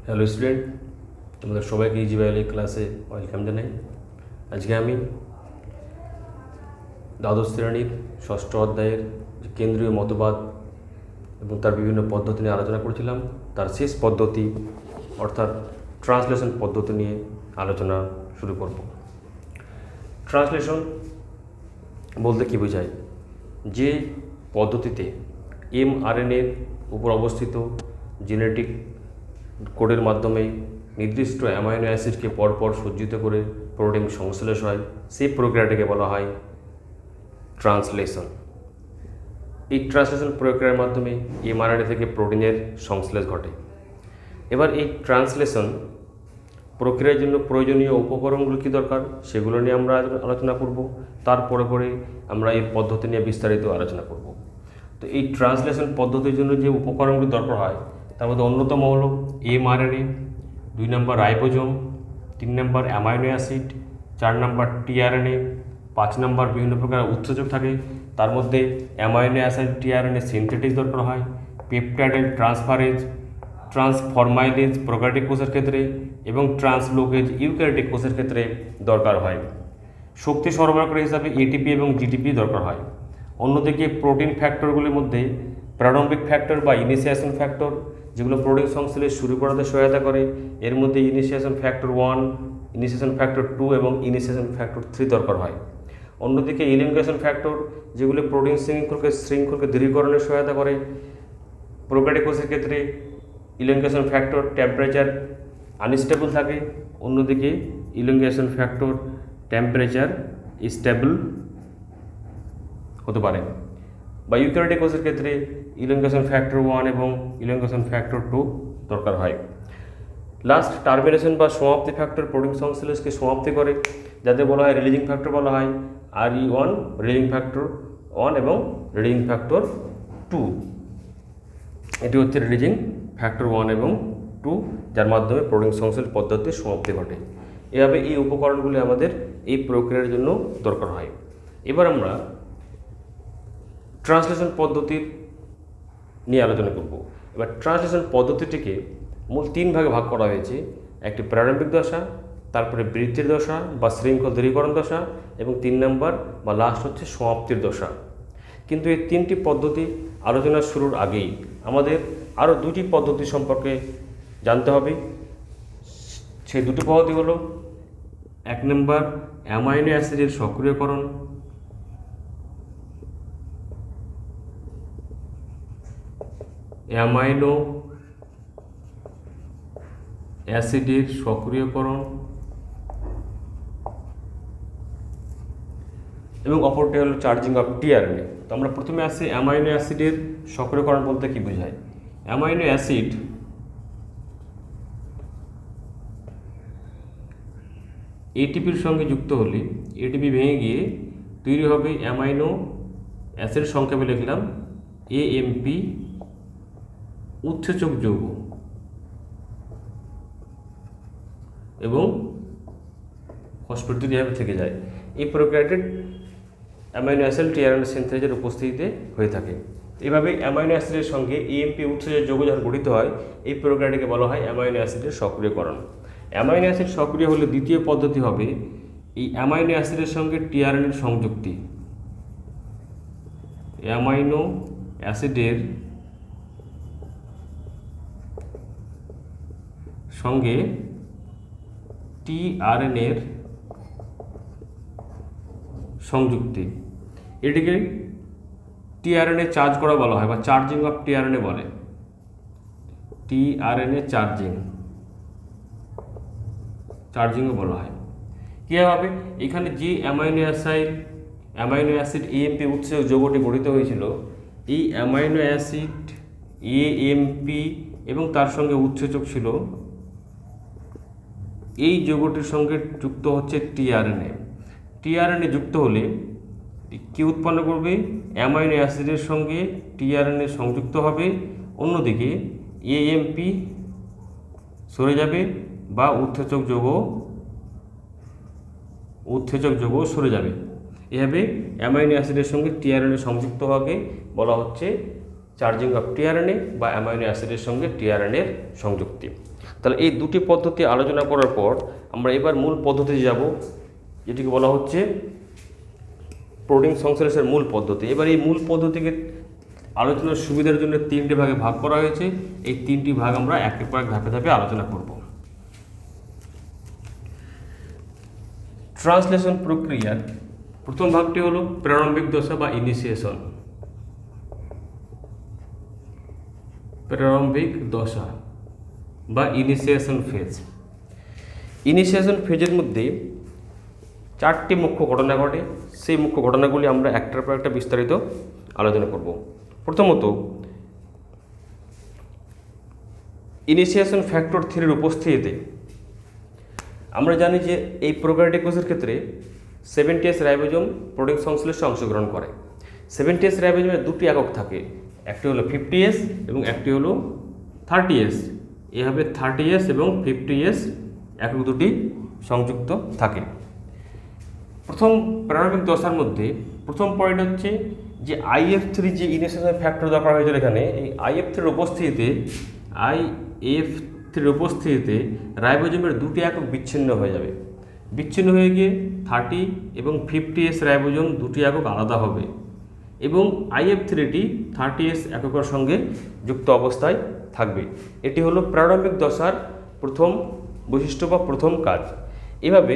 Hello student, তোমাদের সবাইকে easy biology ক্লাসে ওয়েলকাম জানাই। আজকে আমি দ্বাদশ শ্রেণীর ষষ্ঠ অধ্যায়ের যে কেন্দ্রীয় মতবাদ এবং তার বিভিন্ন পদ্ধতি নিয়ে আলোচনা করেছিলাম, তার শেষ পদ্ধতি অর্থাৎ ট্রান্সলেশন পদ্ধতি নিয়ে আলোচনা শুরু করব। ট্রান্সলেশন বলতে কী বোঝায়? যে পদ্ধতিতে mRNA-র উপর অবস্থিত জেনেটিক কোডের মাধ্যমে নির্দিষ্ট অ্যামাইনো অ্যাসিডকে পরপর সজ্জিত করে প্রোটিন সংশ্লেষ হয়, সেই প্রক্রিয়াটাকে বলা হয় ট্রান্সলেশন। এই ট্রান্সলেশন প্রক্রিয়ার মাধ্যমে mRNA থেকে প্রোটিনের সংশ্লেষ ঘটে। এবার এই ট্রান্সলেশন প্রক্রিয়ার জন্য প্রয়োজনীয় উপকরণগুলো কী দরকার সেগুলো নিয়ে আমরা আলোচনা করব। তারপরে আমরা এই পদ্ধতি নিয়ে বিস্তারিত আলোচনা করব। তো এই ট্রান্সলেশন পদ্ধতির জন্য যে উপকরণগুলো দরকার হয় তার মধ্যে অন্যতম হলো mRNA, 2 নম্বর রাইবোজোম, 3 নম্বর অ্যামাইনো অ্যাসিড, 4 নম্বর tRNA, 5 নম্বর বিভিন্ন প্রকার উৎসেচক থাকে। তার মধ্যে অ্যামাইনো অ্যাসিড tRNA সিনথেটিক দরকার হয়, পেপটাইড ট্রান্সফারেজ, ট্রান্সফরমাইলেজ প্রোক্যারিওটিক কোষের ক্ষেত্রে এবং ট্রান্সলোকেজ ইউক্যারিওটিক কোষের ক্ষেত্রে দরকার হয়। শক্তি সরবরাহকারী হিসাবে এটিপি এবং জিটিপি দরকার হয়। অন্যদিকে প্রোটিন ফ্যাক্টরগুলির মধ্যে প্রারম্ভিক ফ্যাক্টর বা ইনিশিয়েশন ফ্যাক্টর, যেগুলো প্রোটিন সংশ্লেষ শুরু করাতে সহায়তা করে, এর মধ্যে ইনিশিয়েশন ফ্যাক্টর 1, ইনিশিয়েশন ফ্যাক্টর 2 এবং ইনিশিয়েশন ফ্যাক্টর 3 দরকার হয়। অন্যদিকে ইলিঙ্গেশন ফ্যাক্টর, যেগুলো প্রোটিন শৃঙ্খলকে দৃঢ়ীকরণে সহায়তা করে। প্রোক্যারিওটিক কোষের ক্ষেত্রে ইলিঙ্গেশন ফ্যাক্টর টেম্পারেচার আনস্টেবল থাকে, অন্যদিকে ইলিঙ্গেশন ফ্যাক্টর টেম্পারেচার স্টেবল হতে পারে। বা ইউক্যারিওটিক কোষের ক্ষেত্রে ইলিঙ্গেশন ফ্যাক্টর 1 এবং ইলিঙ্গেশন ফ্যাক্টর 2 দরকার হয়। লাস্ট টার্মিনেশন বা সমাপ্তি ফ্যাক্টর প্রোটিন সংশ্লেষকে সমাপ্তি করে, যাতে বলা হয় রিলিজিং ফ্যাক্টর বলা হয় RE1, রিলিজিং ফ্যাক্টর 1 এবং রিলিজিং ফ্যাক্টর 2। এটি হচ্ছে রিলিজিং ফ্যাক্টর 1 এবং 2, যার মাধ্যমে প্রোটিন সংশ্লেষ পদ্ধতির সমাপ্তি ঘটে। এভাবে এই উপকরণগুলি আমাদের এই প্রক্রিয়ার জন্য দরকার হয়। এবার আমরা ট্রান্সলেশন পদ্ধতির নিয়ে আলোচনা করব। এবার ট্রান্সলেশন পদ্ধতিটিকে মূল 3 ভাগে ভাগ করা হয়েছে। একটি প্রারম্ভিক দশা, তারপরে বৃদ্ধির দশা বা শৃঙ্খল দৃঢ়ীকরণ দশা এবং 3 নম্বর বা লাস্ট হচ্ছে সমাপ্তির দশা। কিন্তু এই 3টি পদ্ধতি আলোচনা শুরুর আগেই আমাদের আরও 2টি পদ্ধতি সম্পর্কে জানতে হবে। সেই 2টি পদ্ধতি হলো 1 নম্বর অ্যামাইনো অ্যাসিডের সক্রিয়করণ, অ্যামাইনো অ্যাসিডের সক্রিয়করণ এবং অপরটি হলো চার্জিং অফ tRNA। তো আমরা প্রথমে আসি অ্যামাইনো অ্যাসিডের সক্রিয়করণ বলতে কী বোঝায়। অ্যামাইনো অ্যাসিড এটিপির সঙ্গে যুক্ত হলে এটিপি ভেঙে গিয়ে তৈরি হবে অ্যামাইনো অ্যাসিড, সংক্ষেপে লিখলাম AMP উৎসেচক যৌগ এবং ফসফেট এভাবে থেকে যায়। এই প্রক্রিয়াটি অ্যামাইনো অ্যাসিড tRNA সিনথেসের উপস্থিতিতে হয়ে থাকে। এভাবে অ্যামাইনো অ্যাসিডের সঙ্গে AMP উৎসেচক যৌগ যখন গঠিত হয়, এই প্রক্রিয়াটিকে বলা হয় অ্যামাইনো অ্যাসিডের সক্রিয়করণ। অ্যামাইনো অ্যাসিড সক্রিয় হলে দ্বিতীয় পদ্ধতি হবে এই অ্যামাইনো অ্যাসিডের সঙ্গে tRNA সংযুক্তি। অ্যামাইনো অ্যাসিডের সঙ্গে tRNA সংযুক্তি, এটিকে tRNA চার্জ করা বলা হয় বা চার্জিং অফ tRNA বলে। tRNA চার্জিংও বলা হয়। কী হবে, এখানে যে অ্যামাইনো অ্যাসিড AMP উৎসেচক যৌগটি গঠিত হয়েছিল, এই অ্যামাইনো অ্যাসিড AMP এবং তার সঙ্গে উৎসেচক ছিল, এই যৌগটির সঙ্গে যুক্ত হচ্ছে tRNA যুক্ত হলে কি উৎপন্ন করবে? অ্যামাইনো অ্যাসিডের সঙ্গে tRNA সংযুক্ত হবে, অন্যদিকে AMP সরে যাবে বা উৎসেচক যৌগ সরে যাবে। এভাবে অ্যামাইনো অ্যাসিডের সঙ্গে tRNA সংযুক্ত হওয়াকে বলা হচ্ছে চার্জিং অফ tRNA বা অ্যামাইনো অ্যাসিডের সঙ্গে tRNA এর সংযুক্তি। তো তাহলে এই দুটি পদ্ধতি আলোচনা করার পর আমরা এবার মূল পদ্ধতিতে যাব, যেটিকে বলা হচ্ছে প্রোটিন সংশ্লেষের মূল পদ্ধতি। এবার এই মূল পদ্ধতিকে আলোচনার সুবিধার জন্য তিনটি ভাগে ভাগ করা হয়েছে। এই তিনটি ভাগ আমরা একের পর এক ধাপে ধাপে আলোচনা করব। ট্রান্সলেশন প্রক্রিয়ার প্রথম ভাগটি হলো প্রারম্ভিক দশা বা ইনিশিয়েশন। প্রারম্ভিক দশা বা ইনিশিয়েশন ফেজ। ইনিশিয়েশন ফেজের মধ্যে চারটি মুখ্য ঘটনা ঘটে। সেই মুখ্য ঘটনাগুলি আমরা একটার পর একটা বিস্তারিত আলোচনা করব। প্রথমত, ইনিশিয়েশন ফ্যাক্টর 3 উপস্থিতিতে আমরা জানি যে এই প্রোক্যারিওটিক কোষের ক্ষেত্রে 70S রাইবোজোম প্রোটিন সংশ্লেষে অংশগ্রহণ করে। 70S রাইবোজোমের দুটি একক থাকে, একটি হলো 50S এবং একটি হলো 30S। এভাবে 30S এবং 50S একক দুটি সংযুক্ত থাকে। প্রথম প্রারম্ভিক দশার মধ্যে প্রথম পয়েন্ট হচ্ছে যে IF3 যে ইনিশিয়েশন ফ্যাক্টর দরকার হয়েছিল, এখানে এই IF3 উপস্থিতিতে রাইবোজোমের দুটি একক বিচ্ছিন্ন হয়ে যাবে। বিচ্ছিন্ন হয়ে গিয়ে 30 এবং 50S রাইবোজোম দুটি একক আলাদা হবে এবং IF3টি 30S এককের সঙ্গে যুক্ত অবস্থায় থাকবে। এটি হলো প্রারম্ভিক দশার প্রথম বৈশিষ্ট্য বা প্রথম কাজ। এভাবে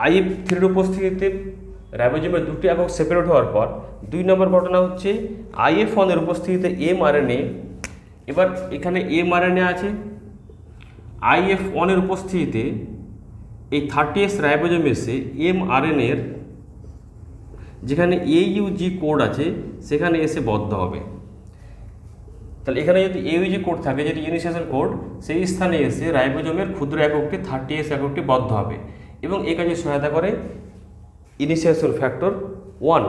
IF3 উপস্থিতিতে রাইবোজোমের দুটি একক সেপারেট হওয়ার পর 2 নম্বর ঘটনা হচ্ছে IF1 এর উপস্থিতিতে mRNA। এবার এখানে mRNA আছে। IF1 এর উপস্থিতিতে এই 30S রাইবোজোম এসে mRNA এর যেখানে AUG কোড আছে সেখানে এসে বদ্ধ হবে। তাহলে এখানে যদি AUG কোড থাকে, যেটি ইনিশিয়েশন কোড, সেই স্থানে এসে রাইবোজোমের ক্ষুদ্র এককটি 30S এককটি বদ্ধ হবে এবং এই কাজে সহায়তা করে ইনিশিয়েশন ফ্যাক্টর 1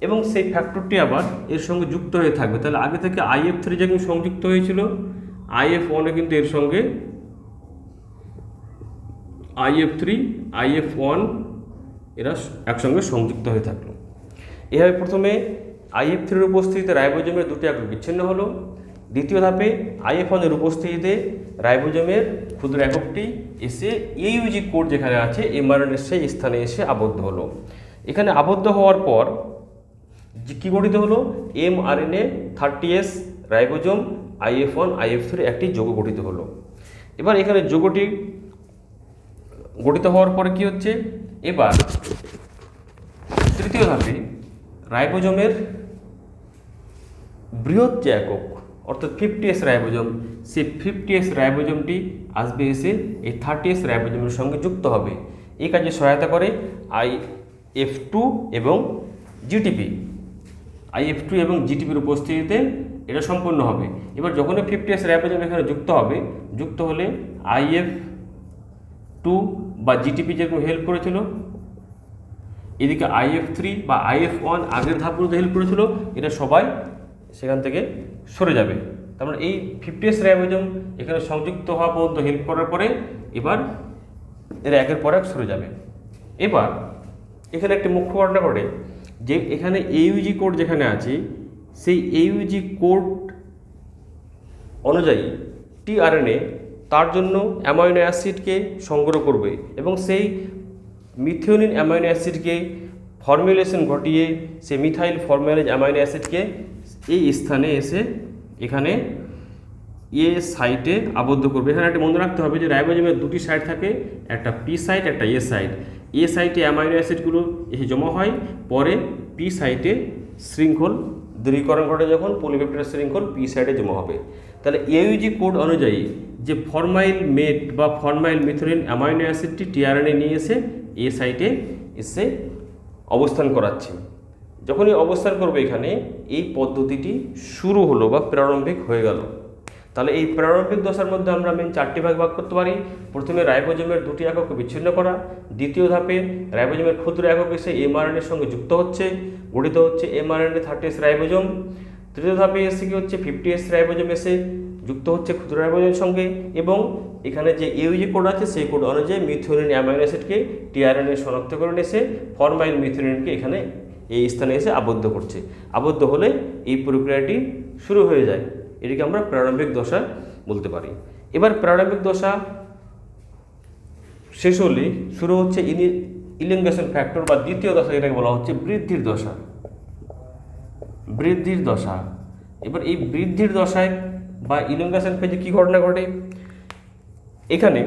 এবং সেই ফ্যাক্টরটি আবার এর সঙ্গে যুক্ত হয়ে থাকবে। তাহলে আগে থেকে IF3 যখন সংযুক্ত হয়েছিল, IF1 এ কিন্তু এর সঙ্গে IF3 IF1 এরা একসঙ্গে সংযুক্ত হয়ে থাকলো। এভাবে প্রথমে IF3 এর উপস্থিতিতে রাইবোজোমের দুটি একক বিচ্ছিন্ন হলো। দ্বিতীয় ধাপে IF1 এর উপস্থিতিতে রাইবোজোমের ক্ষুদ্র এককটি এসে AUG কোড যেখানে আছে mRNA সেই স্থানে এসে আবদ্ধ হলো। এখানে আবদ্ধ হওয়ার পর কী গঠিত হলো? mRNA 30S ribosome IF1 IF3 একটি যৌগ গঠিত হলো। এবার এখানে যৌগটি গঠিত হওয়ার পরে কি হচ্ছে? এবার তৃতীয় ধাপে রাইবোজোমের বৃহৎ যে একক অর্থাৎ 50S রাইবোজোম, সেই 50S রাইবোজোমটি আসবে এসে এই 30S রাইবোজোমের সঙ্গে যুক্ত হবে। এই কাজে সহায়তা করে IF2 এবং GTP। IF2 এবং GTPর উপস্থিতিতে এটা সম্পূর্ণ হবে। এবার যখনই 50S রাইবোজোম এখানে যুক্ত হবে, যুক্ত হলে IF2 বা GTP যেরকম হেল্প করেছিল, এদিকে IF3 বা IF1 আগের ধাপগুলোতে হেল্প করেছিল, এটা সবাই সেখান থেকে সরে যাবে। তার মানে এই 50S রাইবোজোম এখানে সংযুক্ত হওয়া পর্যন্ত হেল্প করার পরে এবার এরা একের পর এক সরে যাবে। এবার এখানে একটি মুখ্য ঘটনা ঘটে যে এখানে AUG কোড যেখানে আছে, সেই AUG কোড অনুযায়ী tRNA তার জন্য অ্যামাইনো অ্যাসিডকে সংগ্রহ করবে এবং সেই মিথিওনিন অ্যামাইনো অ্যাসিডকে ফর্মুলেশন ঘটিয়ে সেই মিথাইল ফর্মালেজ অ্যামাইনো অ্যাসিডকে এই স্থানে এসে এখানে সাইটে আবদ্ধ করবে। এখানে একটা মনে রাখতে হবে যে রাইবোজোমের দুটি সাইট থাকে, একটা P সাইট একটা সাইট। সাইটে অ্যামাইনো অ্যাসিডগুলো এসে জমা হয়, পরে P সাইটে শৃঙ্খল দৃঢ়ীকরণ ঘটে, যখন পলিপেপটাইড শৃঙ্খল P সাইটে জমা হবে। তাহলে AUG কোড অনুযায়ী যে ফরমাইল মেট বা ফরমাইল মিথিওনিন অ্যামাইনো অ্যাসিডটি tRNA নিয়ে এসে সাইটে এসে অবস্থান করাচ্ছে। যখনই অবস্থান করবে এখানে এই পদ্ধতিটি শুরু হলো বা প্রারম্ভিক হয়ে গেল। তাহলে এই প্রারম্ভিক দশার মধ্যে আমরা মেন চারটি ভাগ করতে পারি। প্রথমে রাইবোজোমের দুটি একক বিচ্ছিন্ন করা, দ্বিতীয় ধাপে রাইবোজোমের ক্ষুদ্র একক এসে mRNA এর সঙ্গে যুক্ত হচ্ছে, গঠিত হচ্ছে mRNA 30S রাইবোজোম। তৃতীয় ধাপে এসে কি হচ্ছে? 50S রাইবোজোম এসে যুক্ত হচ্ছে ক্ষুদ্র রাইবোজোমের সঙ্গে এবং এখানে যে AUG কোড আছে সেই কোড অনুযায়ী মিথিওনিন অ্যামাইনো অ্যাসিডকে tRNA শনাক্তকরণ এসে ফরমাইল মিথিওনিনকে এখানে এই স্থানে এসে আবদ্ধ করছে। আবদ্ধ হলে এই প্রক্রিয়াটি শুরু হয়ে যায়। এটিকে আমরা প্রারম্ভিক দশা বলতে পারি। এবার প্রারম্ভিক দশা শেষ হলে শুরু হচ্ছে ইলংগেশন ফ্যাক্টর বা দ্বিতীয় দশা, এটাকে বলা হচ্ছে বৃদ্ধির দশা। বৃদ্ধির দশা। এবার এই বৃদ্ধির দশায় বা ইলংগেশন ফেজে কী ঘটনা ঘটে, এখানে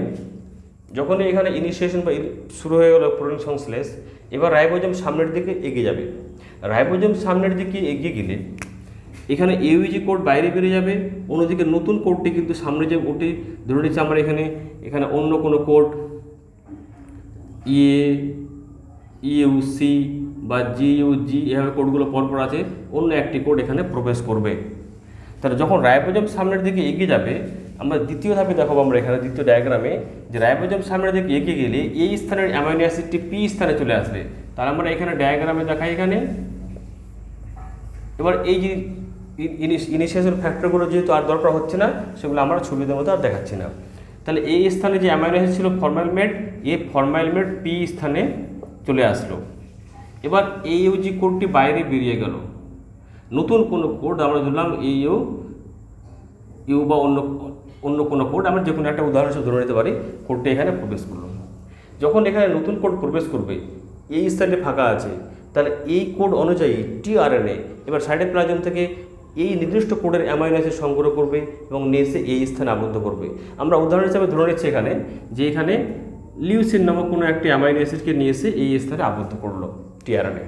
যখন এখানে ইনিশিয়েশন বা শুরু হয়ে গেল প্রোটিন সংশ্লেষ, এবার রাইবোজোম সামনের দিকে এগিয়ে যাবে। রাইবোজোম সামনের দিকে এগিয়ে গেলে এখানে ইউজি কোড বাইরে বেরিয়ে যাবে, অন্যদিকে নতুন কোডটি কিন্তু সামনে যে ওটি ধরে নিচ্ছে আমরা এখানে অন্য কোনো কোড ইউসি বা জিইউজি এভাবে কোডগুলো পরপর আছে, অন্য একটি কোড এখানে প্রবেশ করবে। তাহলে যখন রাইবোজোম সামনের দিকে এগিয়ে যাবে, আমরা দ্বিতীয় ধাপে দেখাবো আমরা এখানে দ্বিতীয় ডায়াগ্রামে যে রাইবোজোম সামনের দিকে এগিয়ে গেলে এই স্থানের অ্যামাইনো অ্যাসিডটি পি স্থানে চলে আসবে। তাহলে আমরা এখানে ডায়াগ্রামে দেখাই এখানে। এবার এই যে ইনিশিয়েশন ফ্যাক্টরগুলো যেহেতু আর দরকার হচ্ছে না, সেগুলো আমরা ছবিদের মতো আর দেখাচ্ছি না। তাহলে এই স্থানে যে অ্যামাইনো অ্যাসিড ছিল ফরমাইলমেট, এই ফরমাইলমেট পি স্থানে চলে আসলো। এবার এই ইউজি কোডটি বাইরে বেরিয়ে গেল, নতুন কোনো কোড আমরা ধরলাম ইউ বা অন্য কোনো কোড, আমরা যে কোনো একটা উদাহরণ হিসেবে ধরে নিতে পারি, কোডটি এখানে প্রবেশ করলো। যখন এখানে নতুন কোড প্রবেশ করবে, এই স্থানটি ফাঁকা আছে, তাহলে এই কোড অনুযায়ী টিআরএনএ এবার সাইটোপ্লাজম থেকে এই নির্দিষ্ট কোডের অ্যামাইনো অ্যাসিড সংগ্রহ করবে এবং নিয়ে এসে এই স্থানে আবদ্ধ করবে। আমরা উদাহরণ হিসাবে ধরে নিচ্ছি এখানে যে এখানে লিউসিন নামক কোনো একটি অ্যামাইনো অ্যাসিডকে নিয়ে এসে এই স্থানে আবদ্ধ করলো টিআরএনএ।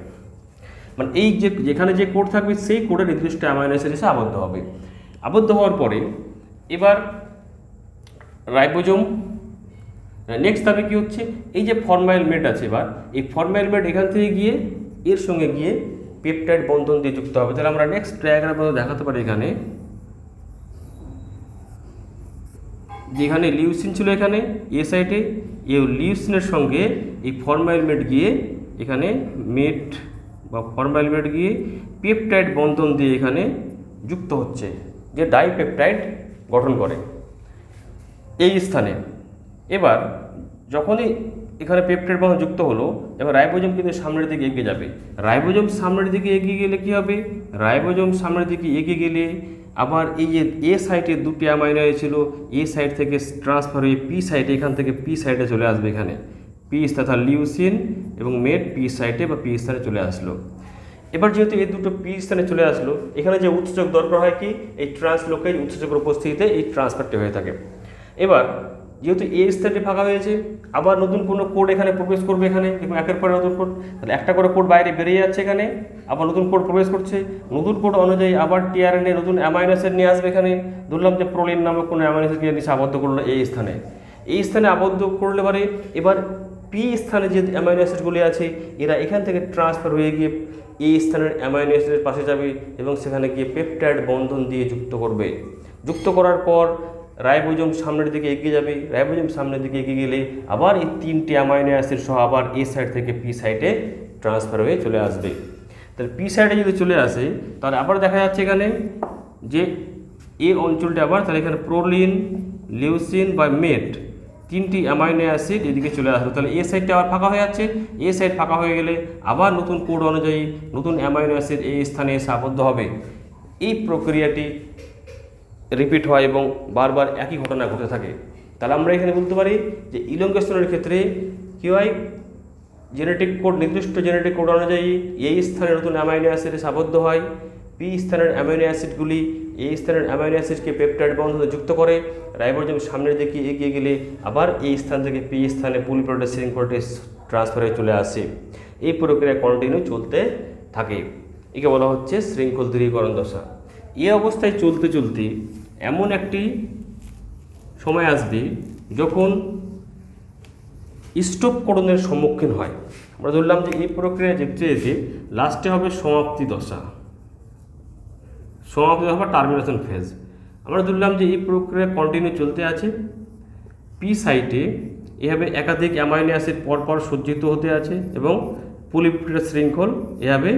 মানে এই যেখানে যে কোড থাকবে সেই কোডের নির্দিষ্ট অ্যামাইনো অ্যাসিড এসে আবদ্ধ হবে। আবদ্ধ হওয়ার পরে এবার রাইবোজোম নেক্সট ধাপে কী হচ্ছে, এই যে ফরমাইলমেট আছে, এবার এই ফরমাইলমেট এখান থেকে গিয়ে এর সঙ্গে গিয়ে পেপটাইড বন্ধন দিয়ে যুক্ত হবে। তাহলে আমরা নেক্সট ডায়াগ্রামে দেখাতে পারি এখানে যেখানে লিউসিন ছিল এখানে এ সাইডে, এই লিউসিনের সঙ্গে এই ফরমাইলমেট গিয়ে এখানে মেট বা ফরমাইলমেট গিয়ে পেপটাইড বন্ধন দিয়ে এখানে যুক্ত হচ্ছে, যে ডাইপেপটাইড গঠন করে এই স্থানে। এবার যখনই এখানে পেপটাইড বন্ধন যুক্ত হলো, এবার রাইবোজোম কিন্তু সামনের দিকে এগিয়ে যাবে। রাইবোজোম সামনের দিকে এগিয়ে গেলে কী হবে, রাইবোজোম সামনের দিকে এগিয়ে গেলে আবার এই যে এ সাইটে দুটি অ্যামাইনো ছিল, এ সাইড থেকে ট্রান্সফার হয়ে পি সাইটে, এখান থেকে পি সাইটে চলে আসবে। এখানে পি তথা লিউসিন এবং মেট পি সাইটে বা পি স্থানে চলে আসলো। এবার যেহেতু এই দুটো পি স্থানে চলে আসলো, এখানে যে উৎসেচক দরকার হয় কি, এই ট্রান্সলোকেজ উৎসেচকের উপস্থিতিতে এই ট্রান্সফারটি হয়ে থাকে। এবার যেহেতু এই স্থানটি ফাঁকা হয়েছে, আবার নতুন কোনো কোড এখানে প্রবেশ করবে এখানে, এবং একের পরে নতুন কোড, তাহলে একটা করে কোড বাইরে বেরিয়ে যাচ্ছে এখানে, আবার নতুন কোড প্রবেশ করছে। নতুন কোড অনুযায়ী আবার টিআরএনএ নতুন অ্যামাইনো অ্যাসিড নিয়ে আসবে এখানে। ধরলাম যে প্রোলিন নামক কোনো অ্যামাইনো অ্যাসিডকে নিচে আবদ্ধ করলো এই স্থানে। এই স্থানে আবদ্ধ করলে পরে এবার পি স্থানে যে অ্যামাইনো অ্যাসিডগুলি আছে, এরা এখান থেকে ট্রান্সফার হয়ে গিয়ে এই স্থানের অ্যামাইনো অ্যাসিডের পাশে যাবে এবং সেখানে গিয়ে পেপটাইড বন্ধন দিয়ে যুক্ত করবে। যুক্ত করার পর রাইবোজোম সামনের দিকে এগিয়ে যাবে। রাইবোজোম সামনের দিকে এগিয়ে গেলে আবার এই তিনটি অ্যামাইনো অ্যাসিড সহ আবার এ সাইড থেকে পি সাইডে ট্রান্সফার হয়ে চলে আসবে। তাহলে পি সাইডে যদি চলে আসে, তাহলে আবার দেখা যাচ্ছে এখানে যে এই অঞ্চলটা আবার, তাহলে এখানে প্রোলিন, লিউসিন বা মেট তিনটি অ্যামাইনো অ্যাসিড এদিকে চলে আসবে। তাহলে এ সাইডটা আবার ফাঁকা হয়ে যাচ্ছে। এ সাইড ফাঁকা হয়ে গেলে আবার নতুন কোড অনুযায়ী নতুন অ্যামাইনো অ্যাসিড এই স্থানে এসে আবদ্ধ হবে। এই প্রক্রিয়াটি রিপিট হয় এবং বারবার একই ঘটনা ঘটে থাকে। তাহলে আমরা এখানে বলতে পারি যে ইলংগেশনের ক্ষেত্রে কী হয়, জেনেটিক কোড নির্দিষ্ট জেনেটিক কোড অনুযায়ী এই স্থানে নতুন অ্যামাইনো অ্যাসিড এসে আবদ্ধ হয়। পি স্থানের অ্যামাইনো অ্যাসিডগুলি এই স্থানের অ্যামাইনো অ্যাসিডকে পেপটাইড বন্ধনে যুক্ত করে। রাইবোজোম সামনের দিকে এগিয়ে গেলে আবার এই স্থান থেকে পি স্থানে পলিপ্যাপটাইড শৃঙ্খলটি ট্রান্সফার হয়ে চলে আসে। এই প্রক্রিয়া কন্টিনিউ চলতে থাকে। একে বলা হচ্ছে শৃঙ্খল দৃঢ়ীকরণ দশা। এই অবস্থায় চলতে চলতে এমন একটি সময় আসবে যখন স্টপকরণের সম্মুখীন হয়। আমরা ধরলাম যে এই প্রক্রিয়া যেতে যেতে লাস্টে হবে সমাপ্তি দশা, সমাপ্তি দশা বা টার্মিনেশন ফেজ। আমরা ধরলাম যে এই প্রক্রিয়া কন্টিনিউ চলতে আছে। পি সাইটে এভাবে একাধিক অ্যামাইনো অ্যাসিড পরপর সজ্জিত হতে আছে এবং পলিপ্যাপটাইড শৃঙ্খল এভাবে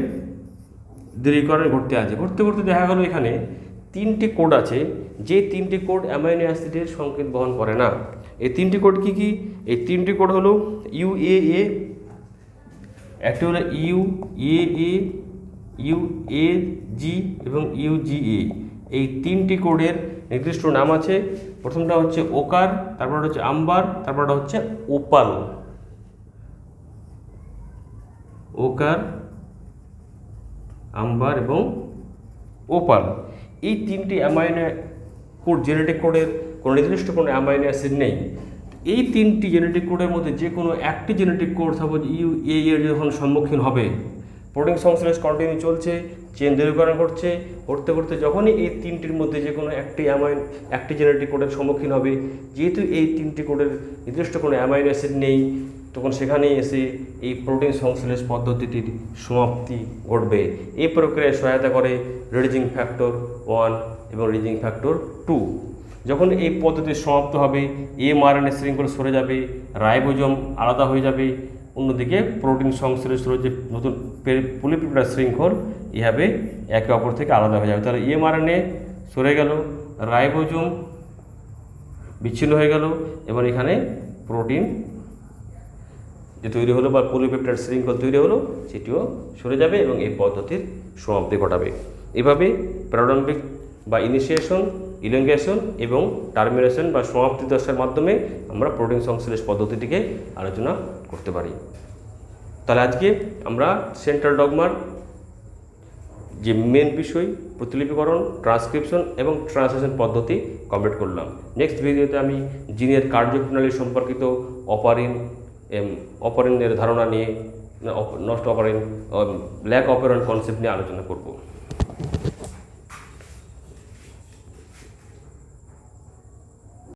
দৃঢ়ীকরণ ঘটতে আছে। ঘটতে ঘটতে দেখা গেল এখানে তিনটি কোড আছে, যে তিনটি কোড অ্যামাইনো অ্যাসিডের সংকেত বহন করে না। এই তিনটি কোড কি কি? এই তিনটি কোড হলো ইউএএ, একটি হলো ইউএএ, ইউএজি এবং ইউজিএ। এই তিনটি কোডের নির্দিষ্ট নাম আছে। প্রথমটা হচ্ছে ওকার, তারপরটা হচ্ছে আম্বার, তারপরটা হচ্ছে ওপাল। ওকার, আম্বার এবং ওপাল, এই তিনটি অ্যামাইনো কোড, জেনেটিক কোডের কোনো নির্দিষ্ট কোনো অ্যামাইনো অ্যাসিড নেই। এই তিনটি জেনেটিক কোডের মধ্যে যে কোনো একটি জেনেটিক কোড সাপোজ এর যখন সম্মুখীন হবে, প্রোটিন সংশ্লেষ কন্টিনিউ চলছে, চেন দৃঢ়ীকরণ করতে করতে যখনই এই তিনটির মধ্যে যে কোনো একটি জেনেটিক কোডের সম্মুখীন হবে, যেহেতু এই তিনটি কোডের নির্দিষ্ট কোনো অ্যামাইনো অ্যাসিড নেই, তখন সেখানেই এসে এই প্রোটিন সংশ্লেষ পদ্ধতিটির সমাপ্তি ঘটবে। এই প্রক্রিয়ায় সহায়তা করে রিডিউসিং ফ্যাক্টর 1 এবং রিডিউসিং ফ্যাক্টর 2। যখন এই পদ্ধতি সমাপ্ত হবে, এমআরএনএ শৃঙ্খল সরে যাবে, রাইবোজোম আলাদা হয়ে যাবে, অন্যদিকে প্রোটিন সংশ্লেষ যে নতুন পলিপেপটাইড শৃঙ্খল এভাবে একে অপর থেকে আলাদা হয়ে যাবে। তাহলে এমআরএনএ সরে গেল, রাইবোজোম বিচ্ছিন্ন হয়ে গেল, এবং এখানে প্রোটিন যে তৈরি হলো বা পলিপেপটাইড শৃঙ্খল তৈরি হলো সেটিও সরে যাবে এবং এই পদ্ধতির সমাপ্তি ঘটাবে। এভাবে প্রারম্ভিক বা ইনিশিয়েশন, ইলংগেশন এবং টার্মিনেশন বা সমাপ্তি দশার মাধ্যমে আমরা প্রোটিন সংশ্লেষ পদ্ধতিটিকে আলোচনা করতে পারি। তাহলে আজকে আমরা সেন্ট্রাল ডগমার যে মেন বিষয় প্রতিলিপিকরণ, ট্রান্সক্রিপশন এবং ট্রান্সলেশন পদ্ধতি কমপ্লিট করলাম। নেক্সট ভিডিওতে আমি জিনের কার্যপ্রণালী সম্পর্কিত অপারেন্টের ধারণা নিয়ে, নষ্ট অপারেন্ট, ল্যাক অপারেন্ট কনসেপ্ট নিয়ে আলোচনা করব।